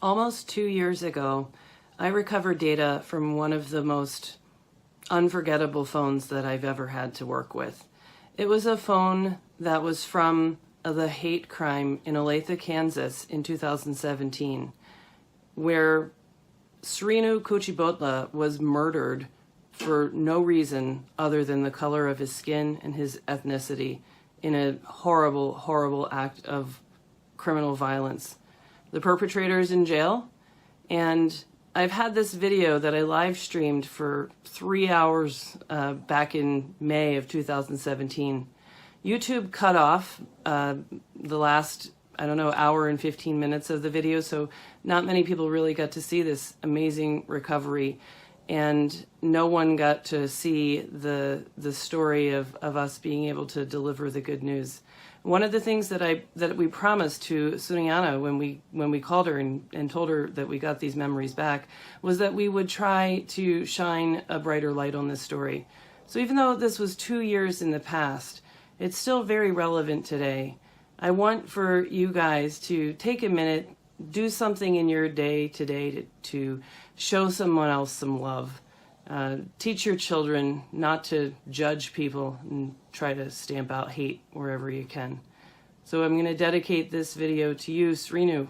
Almost 2 years ago, I recovered data from one of the most unforgettable phones that I've ever had to work with. It was a phone that was from the hate crime in Olathe, Kansas in 2017, where Srinu Kuchibotla was murdered for no reason other than the color of his skin and his ethnicity in a horrible, horrible act of criminal violence. The perpetrator is in jail, and I've had this video that I live streamed for 3 hours back in May of 2017. YouTube cut off the last, hour and 15 minutes of the video, so not many people really got to see this amazing recovery, and no one got to see the story of us being able to deliver the good news. One of the things that we promised to Sunayana when we called her and told her that we got these memories back was that we would try to shine a brighter light on this story. So even though this was 2 years in the past, it's still very relevant today. I want for you guys to take a minute, do something in your day today to show someone else some love. Teach your children not to judge people and try to stamp out hate wherever you can. So I'm going to dedicate this video to you, Srinu.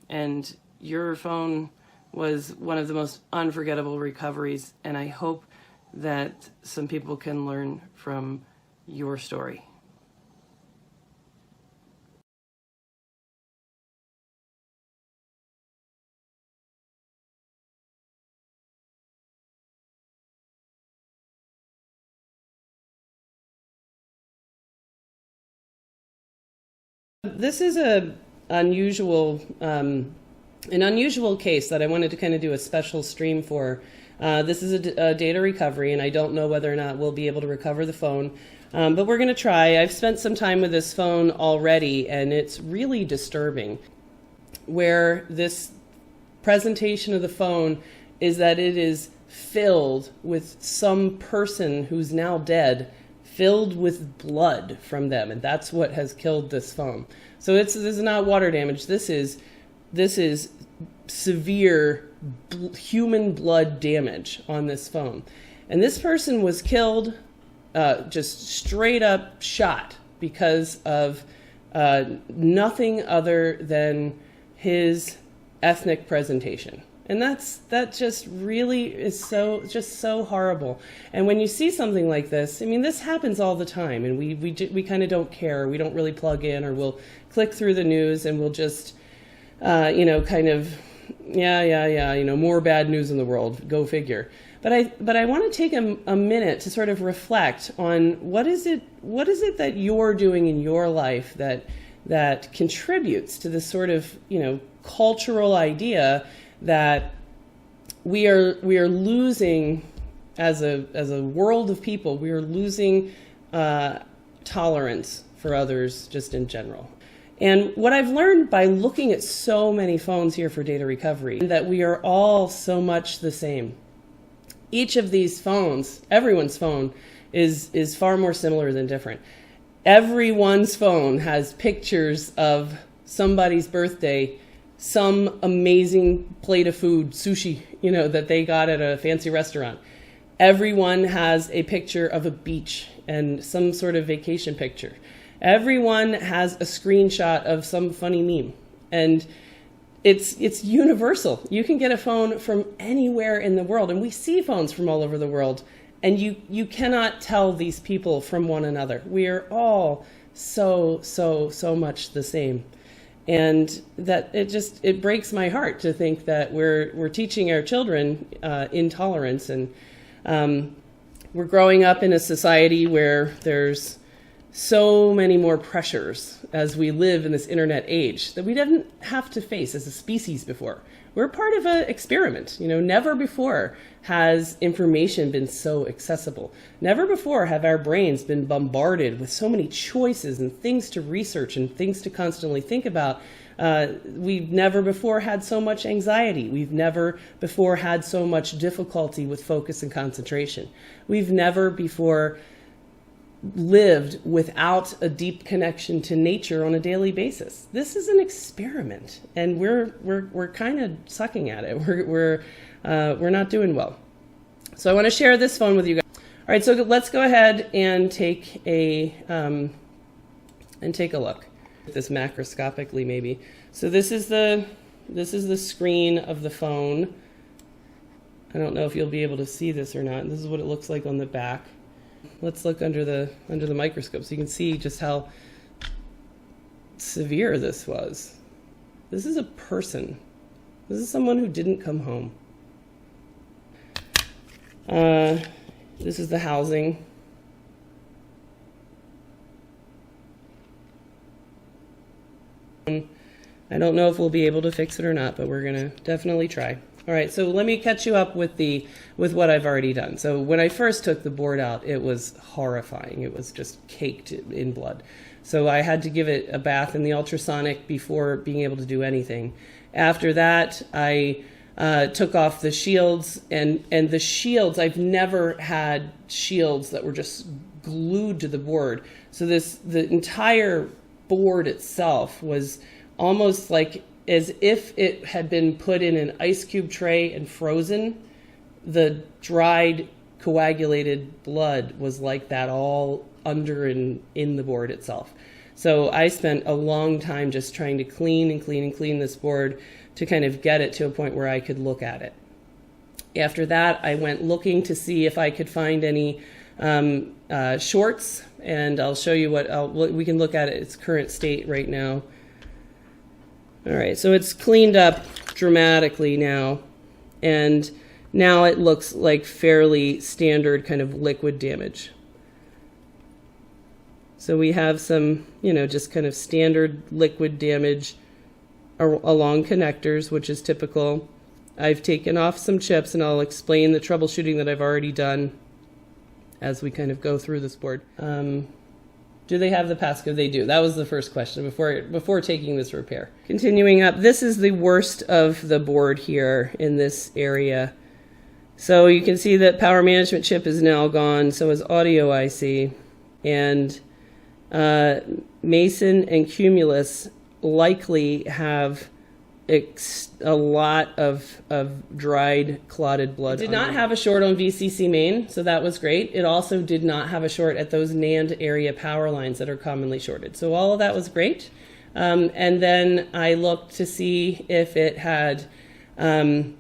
And your phone was one of the most unforgettable recoveries, and I hope that some people can learn from your story. This is an unusual case that I wanted to kind of do a special stream for. This is a data recovery, and I don't know whether or not we'll be able to recover the phone, but we're going to try. I've spent some time with this phone already, and it's really disturbing, where this presentation of the phone is that it is filled with some person who's now dead, filled with blood from them, and that's what has killed this phone. So this is not water damage. This is severe human blood damage on this phone, and this person was killed, just straight up shot because of nothing other than his ethnic presentation. And that just really is so horrible. And when you see something like this, I mean, this happens all the time, and we kind of don't care. We don't really plug in, or we'll click through the news and we'll just, more bad news in the world. Go figure. But I want to take a minute to sort of reflect on what is it that you're doing in your life that contributes to this sort of cultural idea that we are losing as a world of people. We are losing tolerance for others just in general. And what I've learned by looking at so many phones here for data recovery, that we are all so much the same. Each of these phones, everyone's phone, is far more similar than different. Everyone's phone has pictures of somebody's birthday, some amazing plate of food, sushi, that they got at a fancy restaurant. Everyone has a picture of a beach and some sort of vacation picture. Everyone has a screenshot of some funny meme. And it's universal. You can get a phone from anywhere in the world, and we see phones from all over the world, and you cannot tell these people from one another. We are all so much the same. And that it breaks my heart to think that we're teaching our children intolerance, and we're growing up in a society where there's so many more pressures as we live in this internet age that we didn't have to face as a species before. We're part of an experiment. Never before has information been so accessible. Never before have our brains been bombarded with so many choices and things to research and things to constantly think about. We've never before had so much anxiety. We've never before had so much difficulty with focus and concentration. We've never before lived without a deep connection to nature on a daily basis. This is an experiment, and we're kind of sucking at it. We're not doing well. So I want to share this phone with you guys. All right, so let's go ahead and take a look at this macroscopically, maybe. So this is the screen of the phone. I don't know if you'll be able to see this or not. This is what it looks like on the back. Let's look under the microscope so you can see just how severe this was. This is a person. This is someone who didn't come home. This is the housing. I don't know if we'll be able to fix it or not, but we're gonna definitely try. All right, so let me catch you up with what I've already done. So when I first took the board out, it was horrifying. It was just caked in blood. So I had to give it a bath in the ultrasonic before being able to do anything. After that, I took off the shields, and the shields, I've never had shields that were just glued to the board. So the entire board itself was almost like as if it had been put in an ice cube tray and frozen. The dried, coagulated blood was like that all under and in the board itself. So I spent a long time just trying to clean and clean and clean this board to kind of get it to a point where I could look at it. After that, I went looking to see if I could find any shorts, and I'll show you we can look at its current state right now. All right, so it's cleaned up dramatically now, and now it looks like fairly standard kind of liquid damage. So we have some, just kind of standard liquid damage along connectors, which is typical. I've taken off some chips, and I'll explain the troubleshooting that I've already done as we kind of go through this board. Do they have the passcode? They do. That was the first question before taking this repair. Continuing up, this is the worst of the board here in this area. So you can see that power management chip is now gone, so is audio IC. And Mason and Cumulus likely have a lot of dried, clotted blood. It did not have a short on VCC main, so that was great. It also did not have a short at those NAND area power lines that are commonly shorted. So all of that was great. And then I looked to see if it had PMIC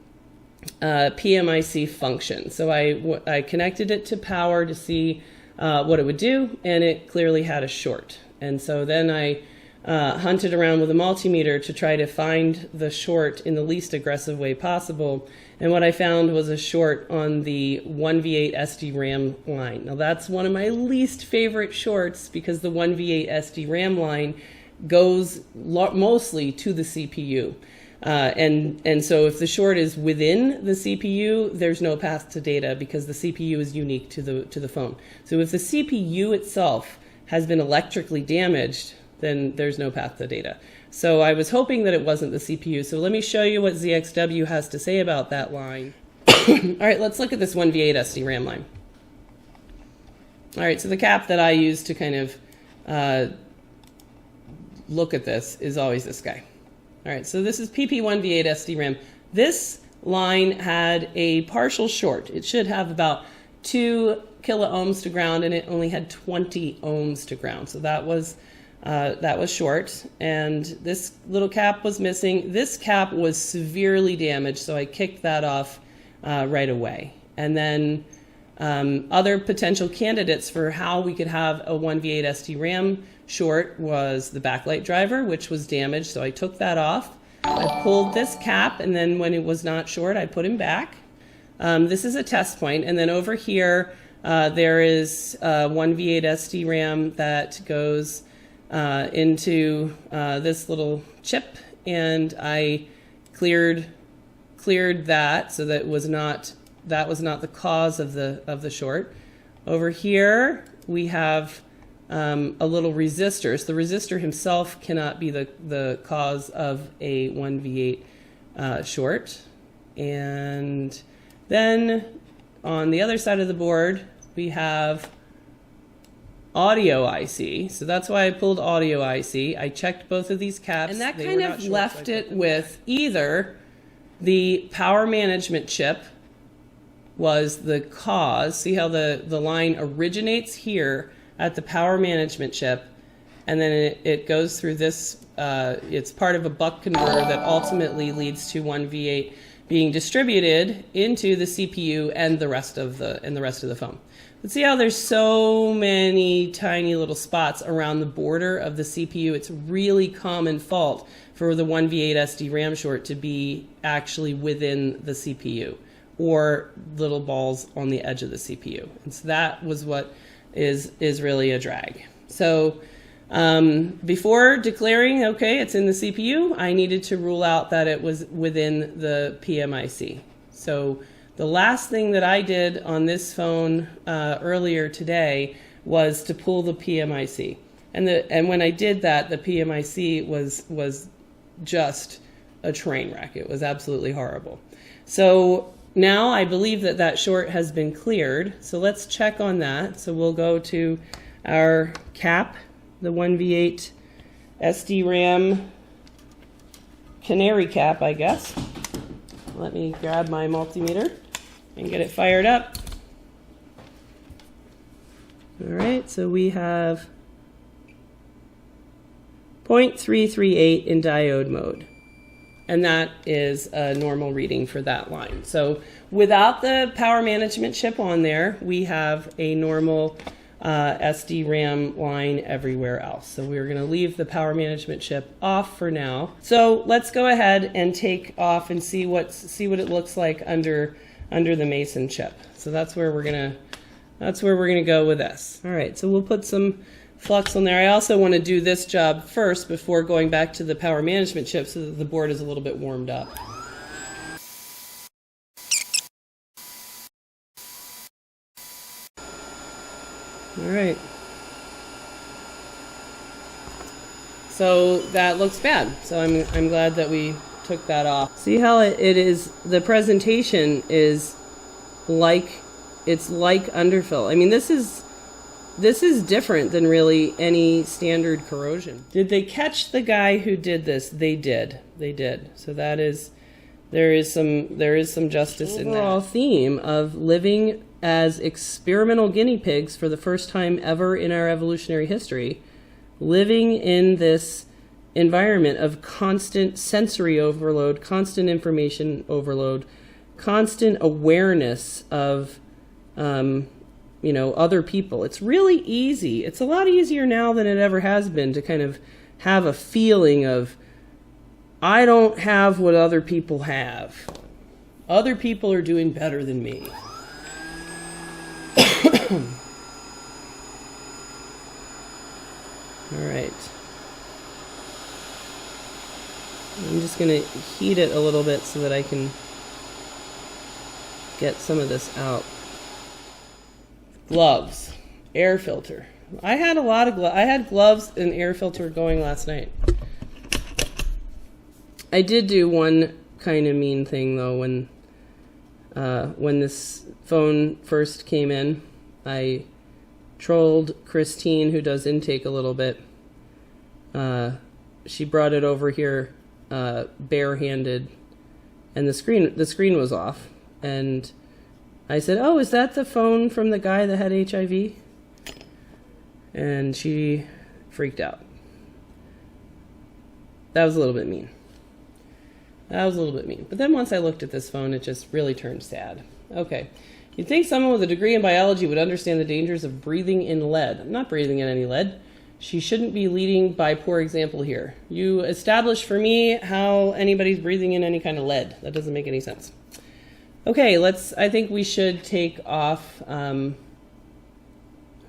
function. So I connected it to power to see what it would do, and it clearly had a short. And so then I hunted around with a multimeter to try to find the short in the least aggressive way possible. And what I found was a short on the 1v8 SD-RAM line. Now that's one of my least favorite shorts because the 1v8 SD-RAM line goes mostly to the CPU. And so if the short is within the CPU, there's no path to data because the CPU is unique to the phone. So if the CPU itself has been electrically damaged, then there's no path to data. So I was hoping that it wasn't the CPU. So let me show you what ZXW has to say about that line. All right, let's look at this 1v8 SD-RAM line. All right, so the cap that I use to kind of look at this is always this guy. All right, so this is PP1v8 SD-RAM. This line had a partial short. It should have about 2 kilo ohms to ground, and it only had 20 ohms to ground. So that was short, and this little cap was missing. This cap was severely damaged, so I kicked that off right away. And then other potential candidates for how we could have a 1v8 SD-RAM short was the backlight driver, which was damaged, so I took that off. I pulled this cap, and then when it was not short, I put him back. This is a test point, and then over here there is 1v8 SD-RAM that goes into this little chip, and I cleared that, so that was not the cause of the short. Over here we have a little resistor. So the resistor himself cannot be the cause of a 1v8 short. And then on the other side of the board we have audio IC. So that's why I pulled audio IC. I checked both of these caps. And that kind of left it with either the power management chip was the cause. See how the line originates here at the power management chip, and then it goes through this, it's part of a buck converter that ultimately leads to 1v8 being distributed into the CPU and the rest of the phone. But see how there's so many tiny little spots around the border of the CPU? It's a really common fault for the 1v8 SD-RAM short to be actually within the CPU or little balls on the edge of the CPU. And so that was what is really a drag. So before declaring, okay, it's in the CPU, I needed to rule out that it was within the PMIC. So the last thing that I did on this phone earlier today was to pull the PMIC. And when I did that, the PMIC was just a train wreck. It was absolutely horrible. So now I believe that that short has been cleared. So let's check on that. So we'll go to our cap, the 1v8 SD-RAM canary cap, I guess. Let me grab my multimeter and get it fired up. All right, so we have 0.338 in diode mode. And that is a normal reading for that line. So without the power management chip on there, we have a normal SD-RAM line everywhere else. So we're going to leave the power management chip off for now. So let's go ahead and take off and see what it looks like under the Mason chip. So that's where we're gonna go with this. All right, so we'll put some flux on there. I also want to do this job first before going back to the power management chip so that the board is a little bit warmed up. All right. So that looks bad. So I'm glad that we took that off. See how it is, the presentation is like, it's like underfill. I mean, this is different than really any standard corrosion. Did they catch the guy who did this? They did. They did. So that is, there is some justice in that. Overall theme of living as experimental guinea pigs for the first time ever in our evolutionary history, living in this environment of constant sensory overload, constant information overload, constant awareness of other people. It's really easy. It's a lot easier now than it ever has been to kind of have a feeling of, I don't have what other people have. Other people are doing better than me. All right. I'm just going to heat it a little bit so that I can get some of this out. Gloves, air filter. I had a lot of gloves. I had gloves and air filter going last night. I did do one kind of mean thing though when this phone first came in. I trolled Christine, who does intake a little bit. She brought it over here barehanded, and the screen was off, and I said, "Oh, is that the phone from the guy that had HIV?" And she freaked out. That was a little bit mean. But then once I looked at this phone, it just really turned sad. Okay. You'd think someone with a degree in biology would understand the dangers of breathing in lead. I'm not breathing in any lead. She shouldn't be leading by poor example here. You establish for me how anybody's breathing in any kind of lead. That doesn't make any sense. Okay, I think we should take off, who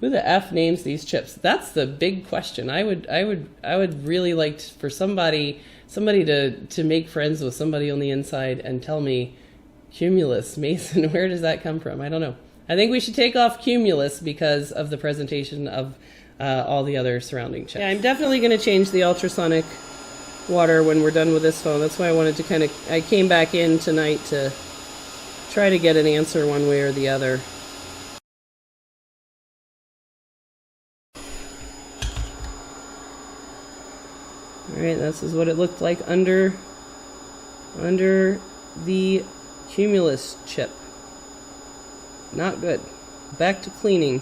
the F names these chips? That's the big question. I would really like for somebody to make friends with somebody on the inside and tell me, Cumulus, Mason, where does that come from? I don't know. I think we should take off Cumulus because of the presentation of all the other surrounding chips. Yeah, I'm definitely going to change the ultrasonic water when we're done with this phone. That's why I wanted to I came back in tonight to try to get an answer one way or the other. All right, this is what it looked like under the Cumulus chip. Not good. Back to cleaning.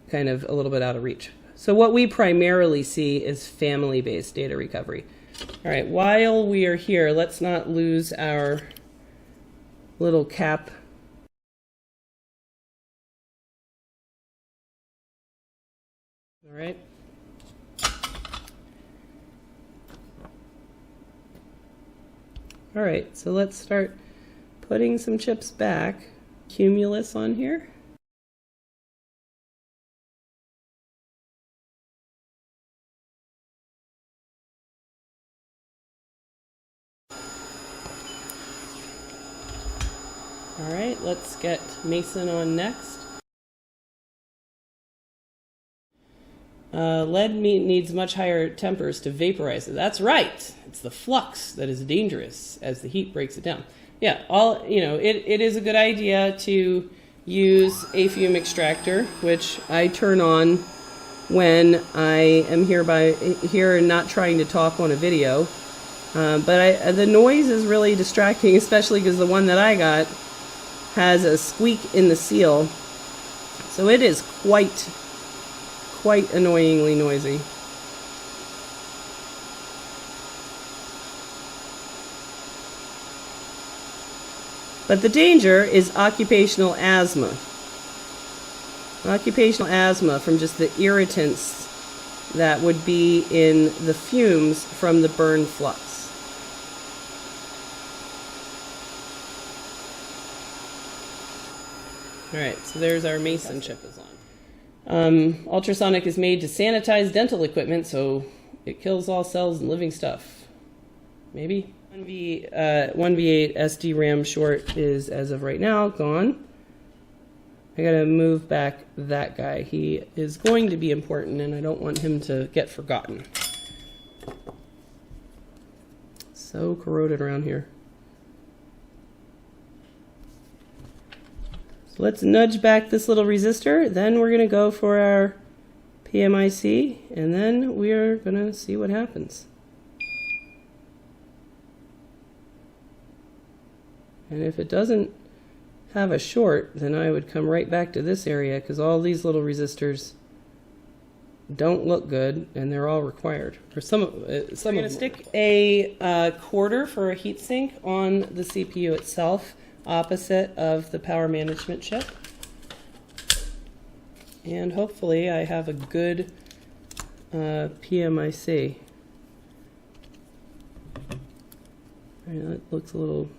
Kind of a little bit out of reach. So what we primarily see is family-based data recovery. All right, while we are here, let's not lose our little cap. All right. All right, so let's start putting some chips back. Cumulus on here. All right, let's get Mason on next. Lead needs much higher tempers to vaporize it. That's right. It's the flux that is dangerous as the heat breaks it down. Yeah, it is a good idea to use a fume extractor, which I turn on when I am here and not trying to talk on a video. But the noise is really distracting, especially because the one that I got has a squeak in the seal, so it is quite annoyingly noisy. But the danger is occupational asthma. Occupational asthma from just the irritants that would be in the fumes from the burn flux. All right, so there's our Mason chip is on. Ultrasonic is made to sanitize dental equipment, so it kills all cells and living stuff. Maybe. 1v8 SD RAM short is, as of right now, gone. I gotta move back that guy. He is going to be important, and I don't want him to get forgotten. So corroded around here. Let's nudge back this little resistor, then we're going to go for our PMIC, and then we're going to see what happens. And if it doesn't have a short, then I would come right back to this area, because all these little resistors don't look good, and they're all required. Or some of them. I'm going to stick a quarter for a heatsink on the CPU itself, opposite of the power management chip, and hopefully I have a good PMIC. That looks a little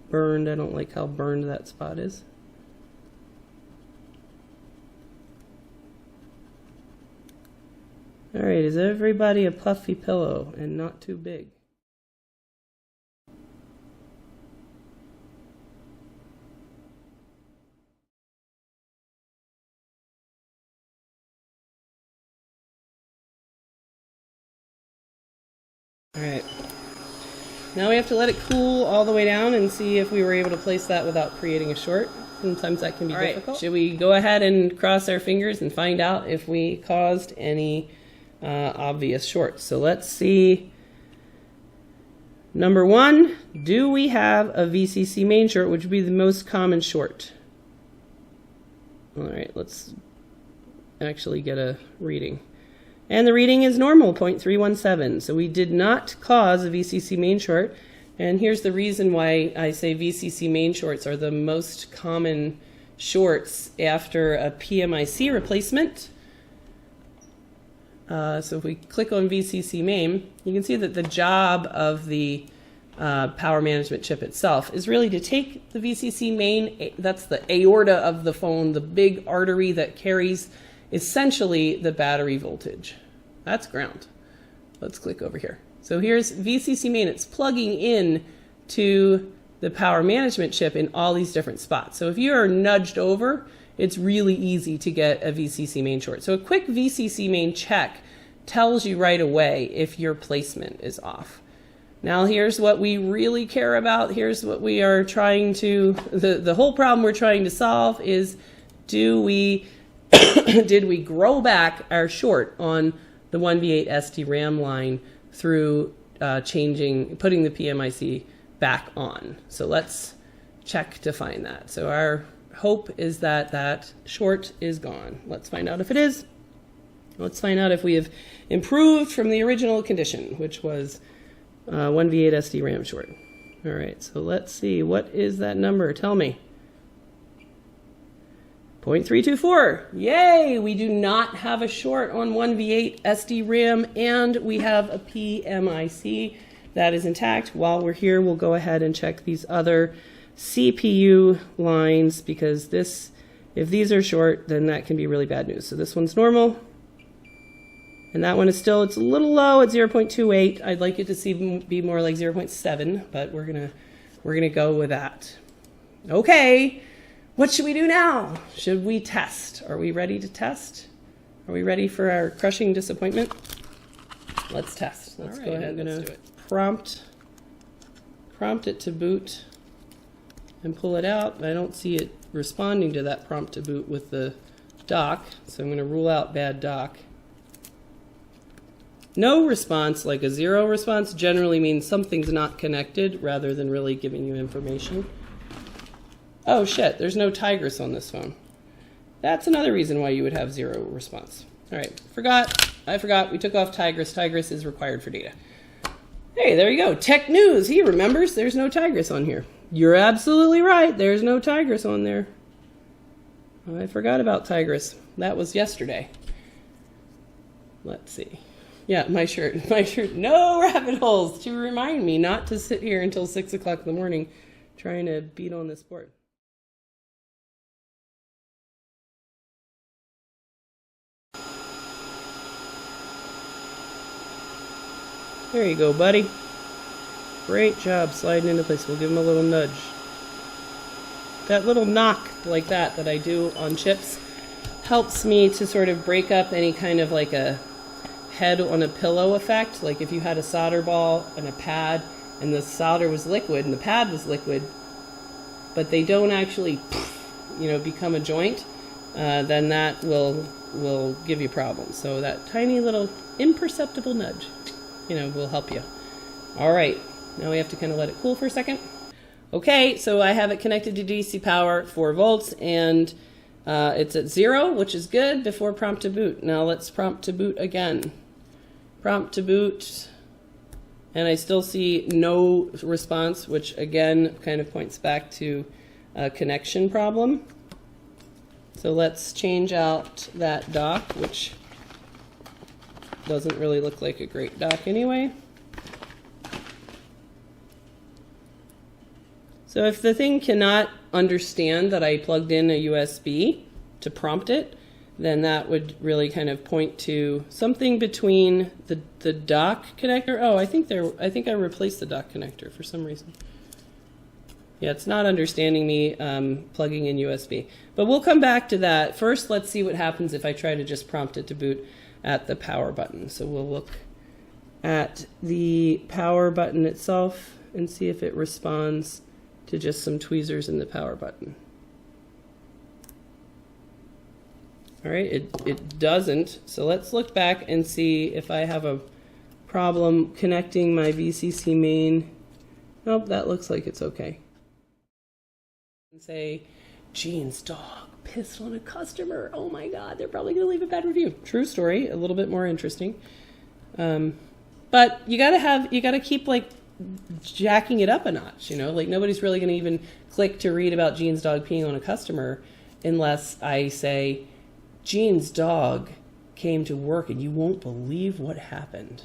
burned. I don't like how burned that spot is. All right, is everybody a puffy pillow and not too big? All right, now we have to let it cool all the way down and see if we were able to place that without creating a short. Sometimes that can be difficult. Should we go ahead and cross our fingers and find out if we caused any obvious shorts? So let's see. Number one, do we have a VCC main short, which would be the most common short? All right, let's actually get a reading. And the reading is normal, 0.317. So we did not cause a VCC main short. And here's the reason why I say VCC main shorts are the most common shorts after a PMIC replacement. So if we click on VCC main, you can see that the job of the power management chip itself is really to take the VCC main, that's the aorta of the phone, the big artery that carries essentially the battery voltage. That's ground. Let's click over here. So here's VCC main. It's plugging in to the power management chip in all these different spots. So if you are nudged over, it's really easy to get a VCC main short. So a quick VCC main check tells you right away if your placement is off. Now here's what we really care about. Here's what we are trying to, the whole problem we're trying to solve is, did we grow back our short on the 1v8 SDRAM line through putting the PMIC back on? So let's check to find that. So our hope is that that short is gone. Let's find out if it is. Let's find out if we have improved from the original condition, which was 1v8 SDRAM short. All right, so let's see. What is that number? Tell me. 0.324. Yay! We do not have a short on 1v8 SDRAM, and we have a PMIC that is intact. While we're here, we'll go ahead and check these other CPU lines, because if these are short, then that can be really bad news. So this one's normal. And that one is still, it's a little low at 0.28. I'd like it to be more like 0.7, but we're gonna go with that. Okay, what should we do now? Should we test? Are we ready to test? Are we ready for our crushing disappointment? Let's test. Let's go ahead. I'm gonna prompt it to boot and pull it out. I don't see it responding to that prompt to boot with the dock, so I'm gonna rule out bad dock. No response, like a 0 response, generally means something's not connected rather than really giving you information. Oh shit, there's no Tigris on this phone. That's another reason why you would have 0 response. All right, I forgot, we took off Tigris. Tigris is required for data. Hey, there you go, tech news. He remembers there's no Tigris on here. You're absolutely right, there's no Tigris on there. I forgot about Tigris. That was yesterday. Let's see. Yeah, my shirt, no rabbit holes, to remind me not to sit here until 6 o'clock in the morning trying to beat on this board. There you go, buddy. Great job sliding into place. We'll give him a little nudge. That little knock like that I do on chips helps me to sort of break up any kind of like a head on a pillow effect. Like if you had a solder ball and a pad and the solder was liquid and the pad was liquid, but they don't actually, become a joint, then that will give you problems. So that tiny little imperceptible nudge, will help you. All right, now we have to kind of let it cool for a second. Okay, so I have it connected to DC power, 4 volts, and it's at 0, which is good, before prompt to boot. Now let's prompt to boot again. Prompt to boot, and I still see no response, which again kind of points back to a connection problem. So let's change out that dock, which doesn't really look like a great dock anyway. So if the thing cannot understand that I plugged in a USB to prompt it, then that would really kind of point to something between the dock connector. Oh, I think I replaced the dock connector for some reason. Yeah, it's not understanding me plugging in USB. But we'll come back to that. First, let's see what happens if I try to just prompt it to boot at the power button. So we'll look at the power button itself and see if it responds to just some tweezers in the power button. All right, it doesn't. So let's look back and see if I have a problem connecting my VCC main. Nope, that looks like it's okay. And say, Gene's dog pissed on a customer. Oh my God, they're probably gonna leave a bad review. True story, a little bit more interesting. But you gotta keep like jacking it up a notch, like nobody's really gonna even click to read about Gene's dog peeing on a customer unless I say, Gene's dog came to work and you won't believe what happened.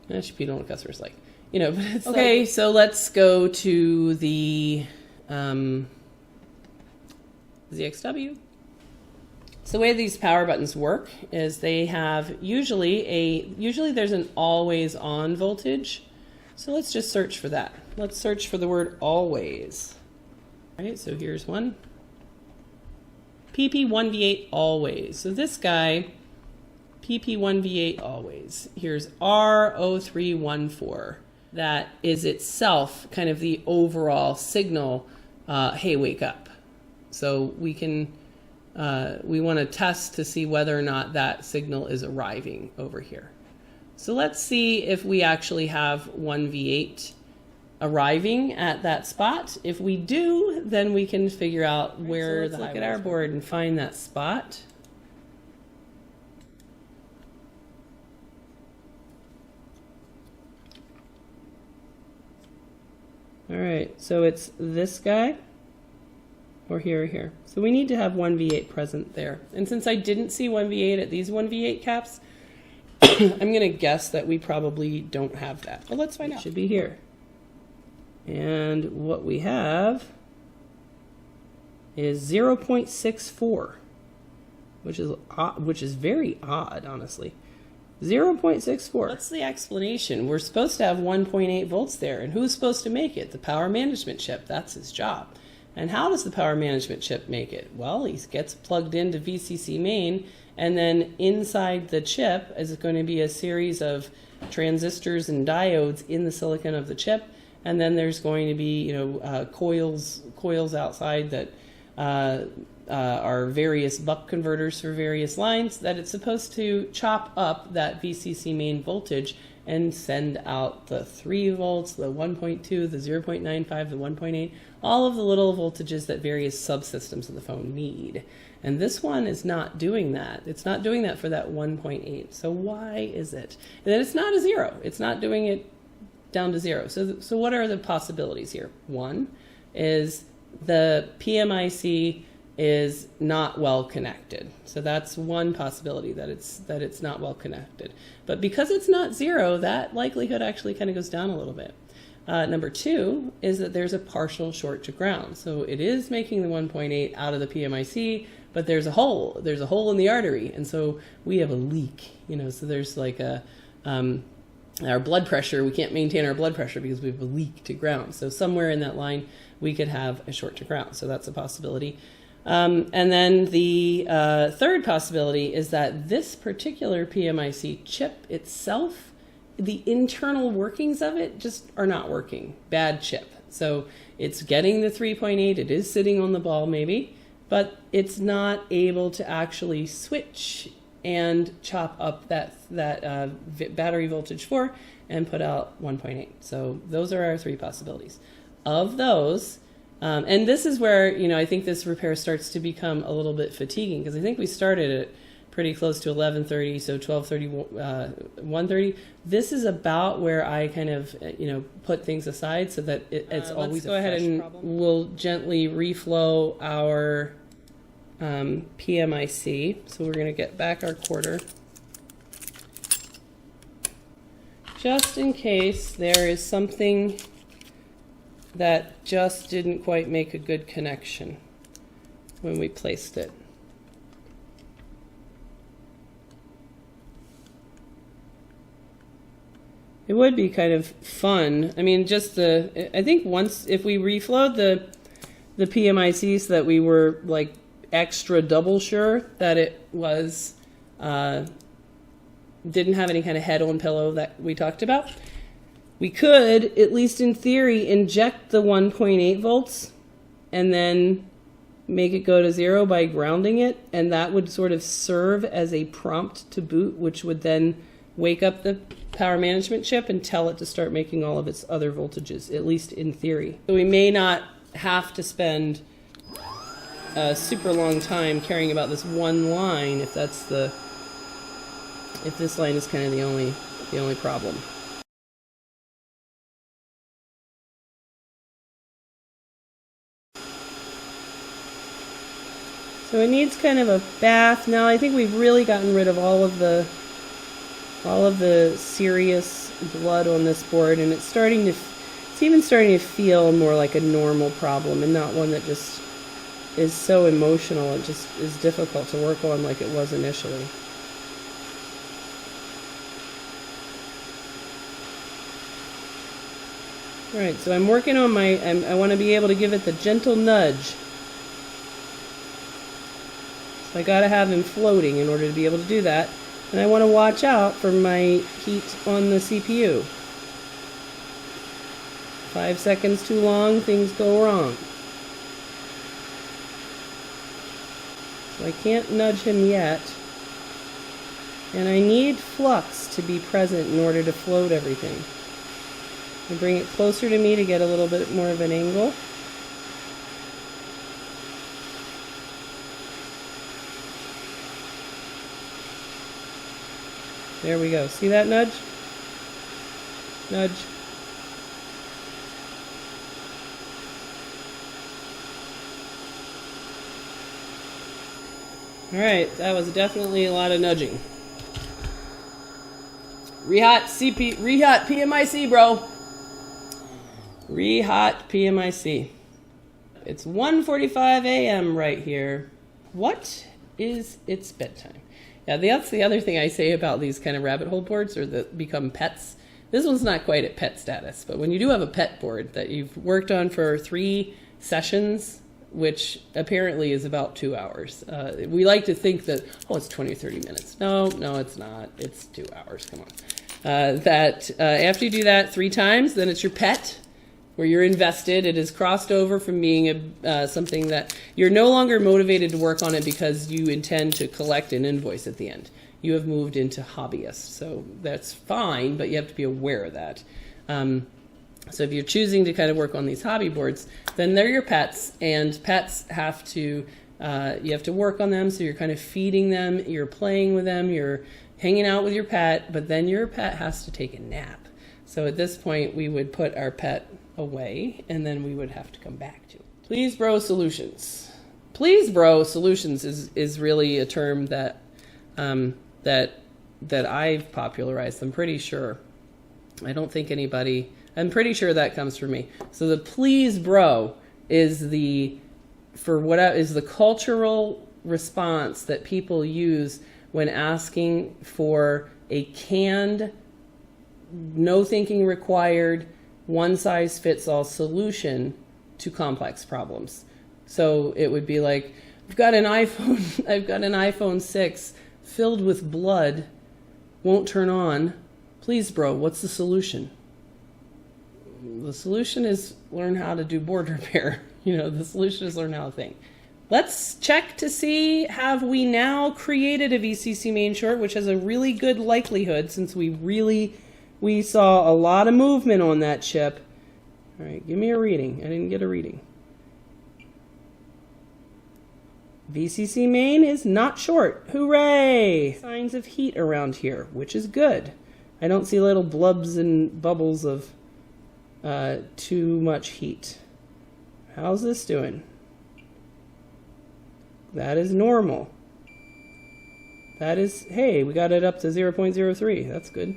And she peed on a customer's leg. But it's okay, like, so let's go to the ZXW. So the way these power buttons work is they have usually there's an always on voltage. So let's just search for that. Let's search for the word always. All right, so here's one. PP1V8 always. So this guy, PP1V8 always. Here's R0314. that is itself kind of the overall signal, hey, wake up. So we can, we want to test to see whether or not that signal is arriving over here. So let's see if we actually have 1v8 arriving at that spot. If we do, then we can figure out where the look at our board and find that spot. All right, so it's this guy, or here, or here. So we need to have 1v8 present there. And since I didn't see 1v8 at these 1v8 caps, I'm gonna guess that we probably don't have that. Well, let's find out. It should be here. And what we have is 0.64, which is very odd, honestly. 0.64. What's the explanation? We're supposed to have 1.8 volts there, and who's supposed to make it? The power management chip. That's his job. And how does the power management chip make it? Well, he gets plugged into VCC main, and then inside the chip is going to be a series of transistors and diodes in the silicon of the chip, and then there's going to be, you know, coils outside that are various buck converters for various lines that it's supposed to chop up that VCC main voltage and send out the 3 volts, the 1.2, the 0.95, the 1.8, all of the little voltages that various subsystems of the phone need. And this one is not doing that. It's not doing that for that 1.8. So why is it? And then it's not a 0. It's not doing it down to 0. So what are the possibilities here? One is the PMIC is not well connected. So that's one possibility, that it's not well connected. But because it's not 0, that likelihood actually kind of goes down a little bit. Number 2 is that there's a partial short to ground. So it is making the 1.8 out of the PMIC, but there's a hole. There's a hole in the artery, and so we have a leak. You know, so there's like a our blood pressure. We can't maintain our blood pressure because we have a leak to ground. So somewhere in that line, we could have a short to ground. So that's a possibility. And then the third possibility is that this particular PMIC chip itself, the internal workings of it just are not working. Bad chip. So it's getting the 3.8, it is sitting on the ball maybe, but it's not able to actually switch and chop up that battery voltage 4 and put out 1.8. So those are our 3 possibilities. Of those, and this is where, you know, I think this repair starts to become a little bit fatiguing, because I think we started at pretty close to 11:30, so 12:30, 1:30. This is about where I kind of, you know, put things aside so that it's always a fresh problem. Let's go ahead and we'll gently reflow our PMIC. So we're going to get back our quarter, just in case there is something that just didn't quite make a good connection when we placed it. It would be kind of fun. I mean, just I think once, if we reflowed the PMIC so that we were like extra double sure that it was, didn't have any kind of head on pillow that we talked about, we could, at least in theory, inject the 1.8 volts and then make it go to 0 by grounding it, and that would sort of serve as a prompt to boot, which would then wake up the power management chip and tell it to start making all of its other voltages, at least in theory. So we may not have to spend a super long time caring about this one line if this line is kind of the only problem. So it needs kind of a bath. Now I think we've really gotten rid of all of the serious blood on this board, and it's even starting to feel more like a normal problem and not one that just is so emotional. It just is difficult to work on like it was initially. All right, so I'm working on I want to be able to give it the gentle nudge. So I gotta have him floating in order to be able to do that. And I want to watch out for my heat on the CPU. 5 seconds too long, things go wrong. So I can't nudge him yet. And I need flux to be present in order to float everything. I bring it closer to me to get a little bit more of an angle. There we go. See that nudge? Nudge. All right, that was definitely a lot of nudging. Rehot PMIC, bro. Rehot PMIC. It's 1:45 a.m. right here. What is its bedtime? Yeah, that's the other thing I say about these kind of rabbit hole boards, or that become pets. This one's not quite at pet status, but when you do have a pet board that you've worked on for 3 sessions, which apparently is about 2 hours. We like to think that, oh, it's 20 or 30 minutes. No, it's not. It's 2 hours. Come on. After you do that 3 times, then it's your pet, where you're invested. It has crossed over from being something that you're no longer motivated to work on it because you intend to collect an invoice at the end. You have moved into hobbyist. So that's fine, but you have to be aware of that. So if you're choosing to kind of work on these hobby boards, then they're your pets, and pets have to, you have to work on them, so you're kind of feeding them, you're playing with them, you're hanging out with your pet, but then your pet has to take a nap. So at this point, we would put our pet away, and then we would have to come back to it. Please Bro Solutions. Please Bro Solutions is really a term that, that I've popularized, I'm pretty sure. I don't think I'm pretty sure that comes from me. So the please bro is the cultural response that people use when asking for a canned, no thinking required, one size fits all solution to complex problems. So it would be like, I've got an iPhone 6 filled with blood, won't turn on. Please bro, what's the solution? The solution is learn how to do board repair. The solution is learn how to think. Let's check to see, have we now created a VCC main short, which has a really good likelihood since we saw a lot of movement on that chip. All right, give me a reading. I didn't get a reading. VCC main is not short. Hooray! Signs of heat around here, which is good. I don't see little blubs and bubbles of too much heat. How's this doing? That is normal. That is, hey, we got it up to 0.03. That's good.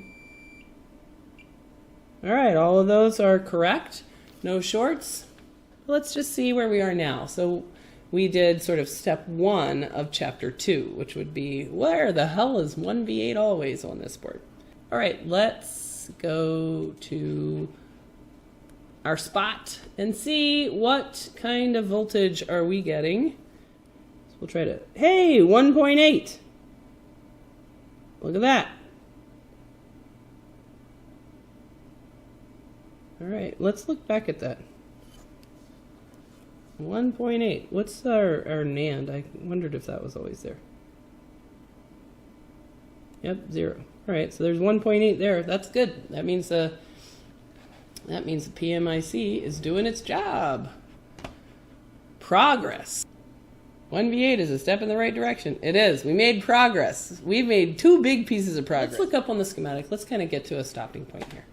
All right, all of those are correct. No shorts. Let's just see where we are now. So we did sort of step 1 of chapter 2, which would be, where the hell is 1v8 always on this board? All right, let's go to our spot and see what kind of voltage are we getting. So we'll try to, hey, 1.8. Look at that. All right, let's look back at that. 1.8. What's our NAND? I wondered if that was always there. Yep, 0. All right, so there's 1.8 there. That's good. That means the PMIC is doing its job. Progress. 1v8 is a step in the right direction. It is. We made progress. We've made 2 big pieces of progress. Let's look up on the schematic. Let's kind of get to a stopping point here.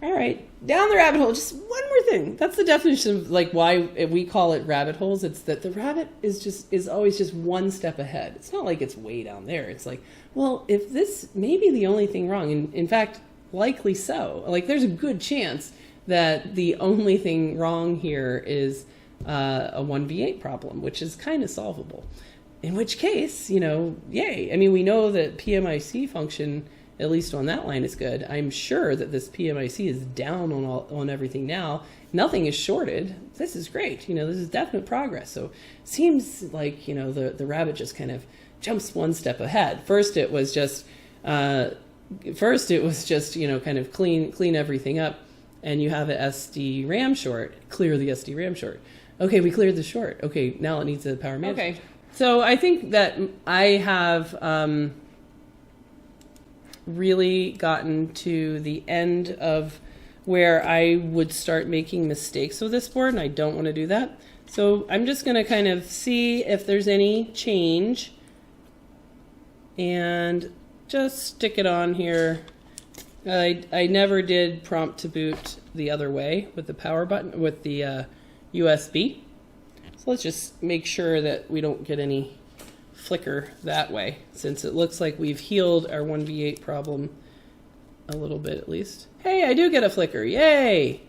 All right, down the rabbit hole. Just one more thing. That's the definition of like why we call it rabbit holes. It's that the rabbit is always just one step ahead. It's not like it's way down there. It's like, well, if this may be the only thing wrong, and in fact, likely so. Like there's a good chance that the only thing wrong here is a 1v8 problem, which is kind of solvable. In which case, yay. I mean, we know that PMIC function, at least on that line, is good. I'm sure that this PMIC is down on everything now. Nothing is shorted. This is great. This is definite progress. So seems like, the rabbit just kind of jumps one step ahead. First it was just, kind of clean everything up. and you have an SD RAM short, clear the SD RAM short. Okay, we cleared the short. Okay, now it needs a power management. Okay, so I think that I have really gotten to the end of where I would start making mistakes with this board, and I don't want to do that. So I'm just going to kind of see if there's any change and just stick it on here. I never did prompt to boot the other way with the power button, with the USB. So let's just make sure that we don't get any flicker that way, since it looks like we've healed our 1v8 problem a little bit at least. Hey, I do get a flicker, yay!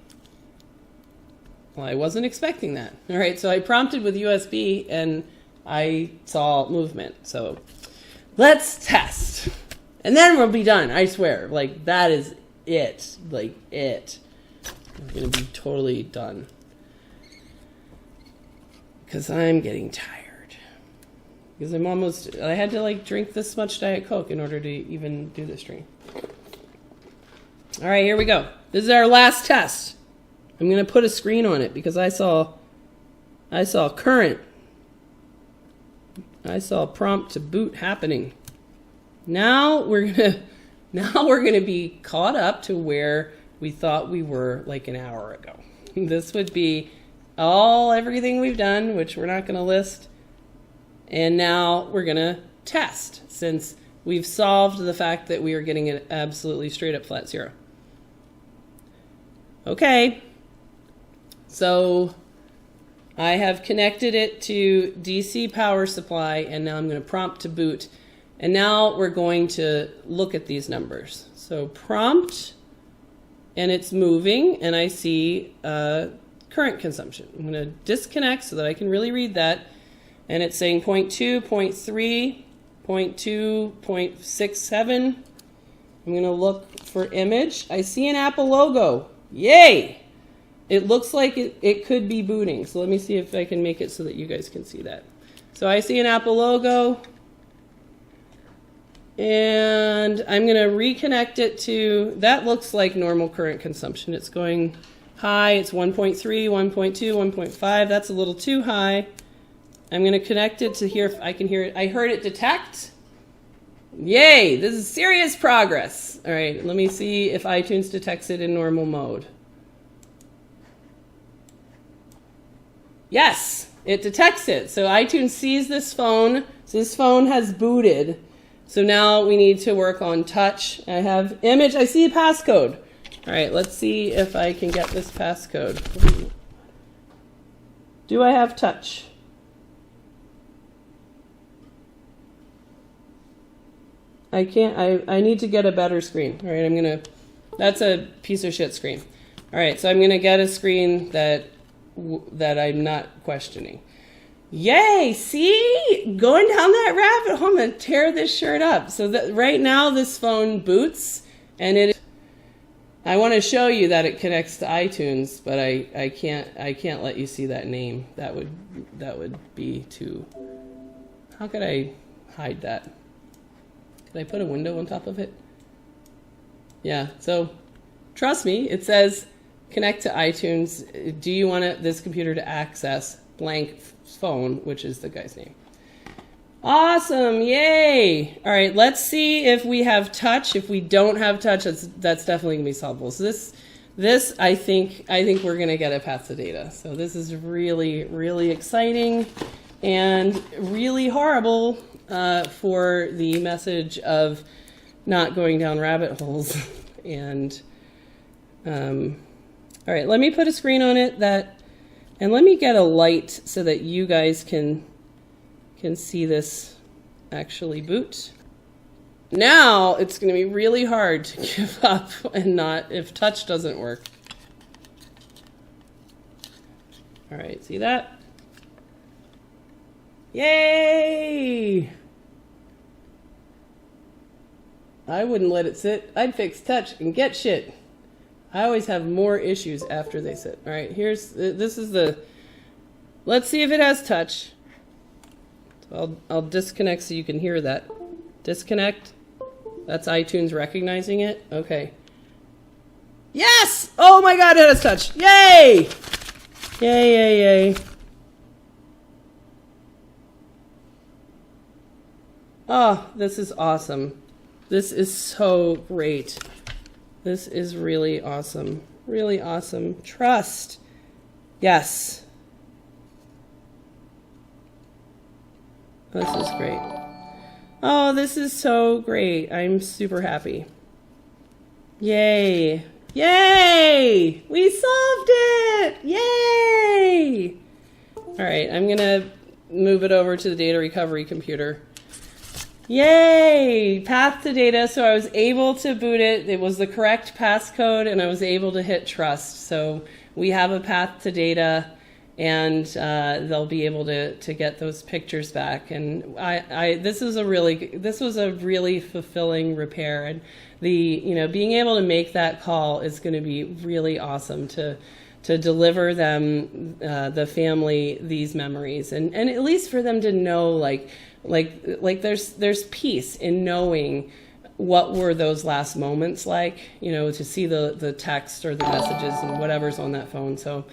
Well, I wasn't expecting that. All right, so I prompted with USB and I saw movement. So let's test. And then we'll be done, I swear. Like, that is it. Like, it. I'm going to be totally done. Because I'm getting tired. Because I had to, like, drink this much Diet Coke in order to even do this stream. All right, here we go. This is our last test. I'm going to put a screen on it because I saw current. I saw prompt to boot happening. Now we're gonna be caught up to where we thought we were like an hour ago. This would be everything we've done, which we're not going to list. And now we're going to test, since we've solved the fact that we are getting an absolutely straight up flat zero. Okay. So I have connected it to DC power supply, and now I'm going to prompt to boot. And now we're going to look at these numbers. So prompt, and it's moving, and I see current consumption. I'm going to disconnect so that I can really read that. And it's saying 0.2, 0.3, 0.2, 0.67. I'm going to look for image. I see an Apple logo. Yay! It looks like it could be booting. So let me see if I can make it so that you guys can see that. So I see an Apple logo. And I'm going to reconnect it to, that looks like normal current consumption. It's going high. It's 1.3, 1.2, 1.5. That's a little too high. I'm going to connect it to here if I can hear it. I heard it detect. Yay! This is serious progress. All right, let me see if iTunes detects it in normal mode. Yes, it detects it. So iTunes sees this phone. So this phone has booted. So now we need to work on touch. I have image. I see a passcode. All right, let's see if I can get this passcode. Do I have touch? I can't. I need to get a better screen. All right, that's a piece of shit screen. All right, so I'm going to get a screen that I'm not questioning. Yay! See? Going down that rabbit hole. I'm going to tear this shirt up. So that right now this phone boots, and I want to show you that it connects to iTunes, but I can't let you see that name. That would be too. How could I hide that? Could I put a window on top of it? Yeah. So trust me, it says connect to iTunes. Do you want this computer to access blank phone, which is the guy's name? Awesome, yay! All right, let's see if we have touch. If we don't have touch, that's definitely gonna be solvable. So this I think we're gonna get a path to data. So this is really, really exciting and really horrible for the message of not going down rabbit holes. And all right, let me put a screen on it and let me get a light so that you guys can see this actually boot. Now it's going to be really hard to give up and not if touch doesn't work. All right, see that? Yay! I wouldn't let it sit. I'd fix touch and get shit. I always have more issues after they sit. All right, let's see if it has touch. So I'll disconnect so you can hear that. Disconnect. That's iTunes recognizing it. Okay. Yes! Oh my God, it has touch. Yay! Yay, yay, yay. Oh, this is awesome. This is so great. This is really awesome. Really awesome. Trust. Yes. This is great. Oh, this is so great. I'm super happy. Yay. Yay! We solved it! Yay! All right, I'm gonna move it over to the data recovery computer. Yay! Path to data, so I was able to boot it. It was the correct passcode, and I was able to hit trust. So we have a path to data, and they'll be able to get those pictures back. And this was a really fulfilling repair, and being able to make that call is going to be really awesome to deliver them, the family, these memories, and at least for them to know like there's peace in knowing what were those last moments like, to see the text or the messages and whatever's on that phone. So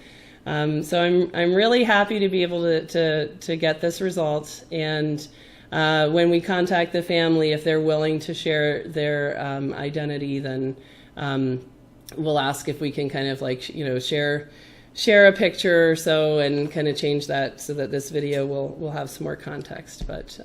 I'm really happy to be able to get this result. And when we contact the family, if they're willing to share their identity, then we'll ask if we can kind of share a picture or so and kind of change that so that this video will have some more context. But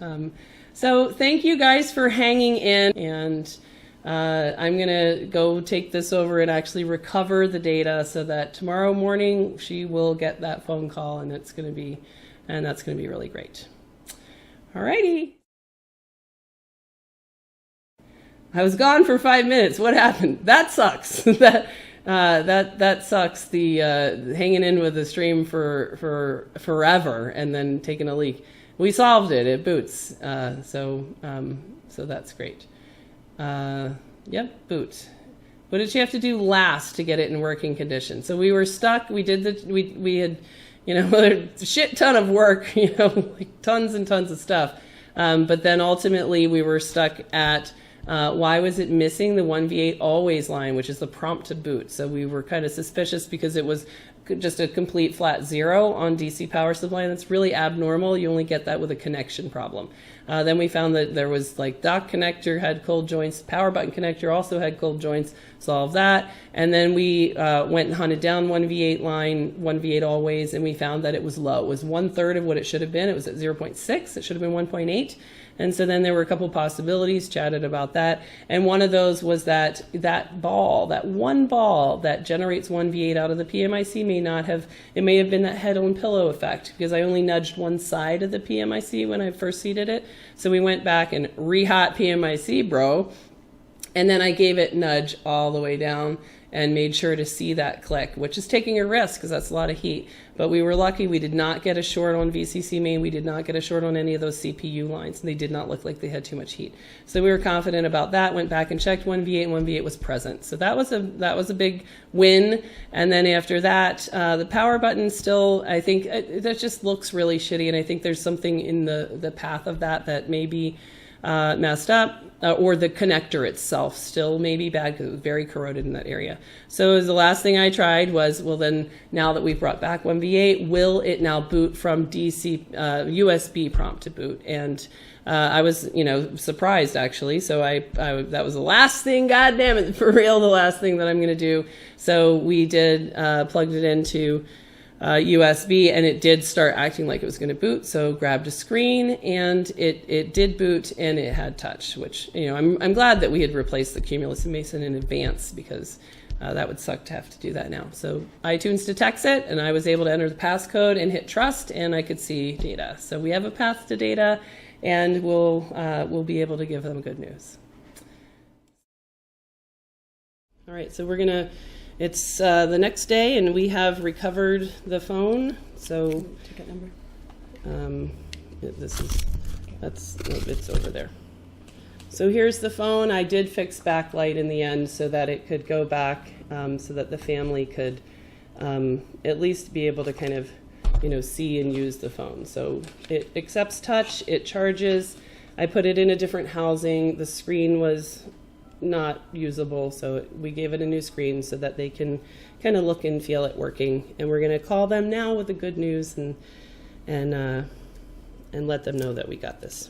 so thank you guys for hanging in, and I'm gonna go take this over and actually recover the data so that tomorrow morning she will get that phone call, and that's gonna be really great. Alrighty. I was gone for 5 minutes. What happened? That sucks. That sucks. The hanging in with the stream for forever and then taking a leak. We solved it. It boots. So that's great. Yep, boot. What did she have to do last to get it in working condition? So we were stuck. We had a shit ton of work. Like tons and tons of stuff. But then ultimately we were stuck at. Why was it missing the 1v8 always line, which is the prompt to boot? So we were kind of suspicious because it was just a complete flat 0 on DC power supply, and that's really abnormal. You only get that with a connection problem. Then we found that there was dock connector had cold joints, power button connector also had cold joints, solved that. And then we went and hunted down 1v8 line, 1v8 always, and we found that it was low. It was 1/3 of what it should have been. It was at 0.6. It should have been 1.8. And so then there were a couple possibilities, chatted about that. And one of those was that one ball that generates 1v8 out of the PMIC may have been that head on pillow effect, because I only nudged one side of the PMIC when I first seeded it. So we went back and re-hot PMIC, bro. And then I gave it nudge all the way down and made sure to see that click, which is taking a risk because that's a lot of heat. But we were lucky. We did not get a short on VCC main. We did not get a short on any of those CPU lines. And they did not look like they had too much heat. So we were confident about that. Went back and checked 1v8. 1v8 was present. So that was a big win. And then after that, the power button still, I think, that just looks really shitty. And I think there's something in the path of that may be messed up, or the connector itself still may be bad because it was very corroded in that area. So the last thing I tried was, well then, now that we've brought back 1v8, will it now boot from DC USB prompt to boot? And I was, surprised actually. So I that was the last thing, God damn it, for real, the last thing that I'm going to do. So we did plugged it into USB, and it did start acting like it was going to boot. So grabbed a screen, and it did boot, and it had touch, which I'm glad that we had replaced the Cumulus and Mason in advance, because that would suck to have to do that now. So iTunes detects it, and I was able to enter the passcode and hit trust, and I could see data. So we have a path to data, and we'll be able to give them good news. All right, so we're gonna. It's the next day, and we have recovered the phone. So ticket number. It's over there. So here's the phone. I did fix backlight in the end so that it could go back, so that the family could at least be able to kind of, see and use the phone. So it accepts touch. It charges. I put it in a different housing. The screen was not usable, so we gave it a new screen so that they can kind of look and feel it working. And we're going to call them now with the good news and let them know that we got this.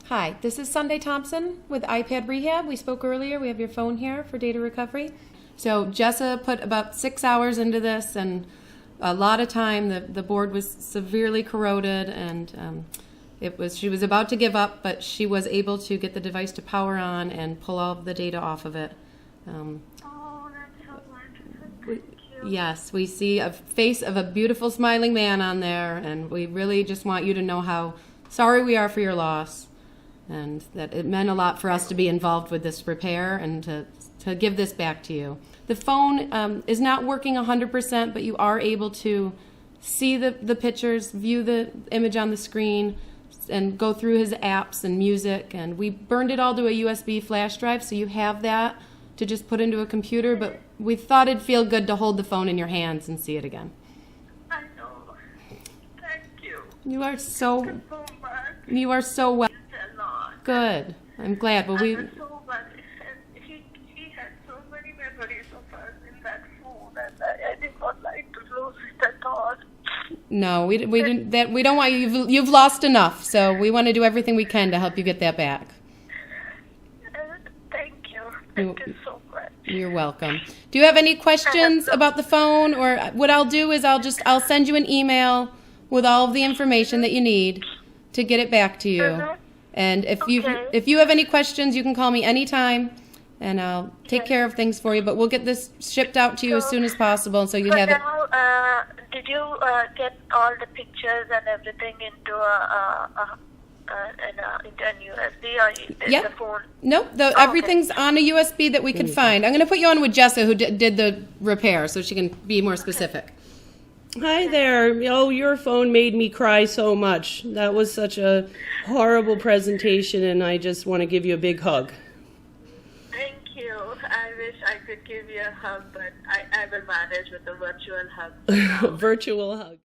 Hi, this is Sunday Thompson with iPad Rehab. We spoke earlier. We have your phone here for data recovery. So Jessa put about 6 hours into this, and a lot of time. The board was severely corroded, and she was about to give up, but she was able to get the device to power on and pull all of the data off of it. Oh, that's so wonderful. Thank you. Yes, we see a face of a beautiful smiling man on there, and we really just want you to know how sorry we are for your loss, and that it meant a lot for us to be involved with this repair and to give this back to you. The phone is not working 100%, but you are able to see the pictures, view the image on the screen, and go through his apps and music. And we burned it all to a USB flash drive, so you have that to just put into a computer, but we thought it'd feel good to hold the phone in your hands and see it again. I know. Thank you. You are so Thank you so much. you are so well. It's a lot. Good. I'm glad. Well, I was so much. And he had so many memories of us in that phone, and I did not like to lose it at all. No, we didn't. That we don't want you. You've lost enough, so we want to do everything we can to help you get that back. Thank you. Thank you so much. You're welcome. Do you have any questions about the phone, or what I'll do is I'll send you an email with all of the information that you need to get it back to you. And if you have any questions, you can call me anytime, and I'll take care of things for you. But we'll get this shipped out to you as soon as possible, so you have it. Now, did you get all the pictures and everything into an USB, or is the phone? No, everything's on a USB that we could find. I'm going to put you on with Jessa, who did the repair, so she can be more specific. Hi there. Oh, your phone made me cry so much. That was such a horrible presentation, and I just want to give you a big hug. Thank you. I wish I could give you a hug, but I will manage with a virtual hug. Virtual hug.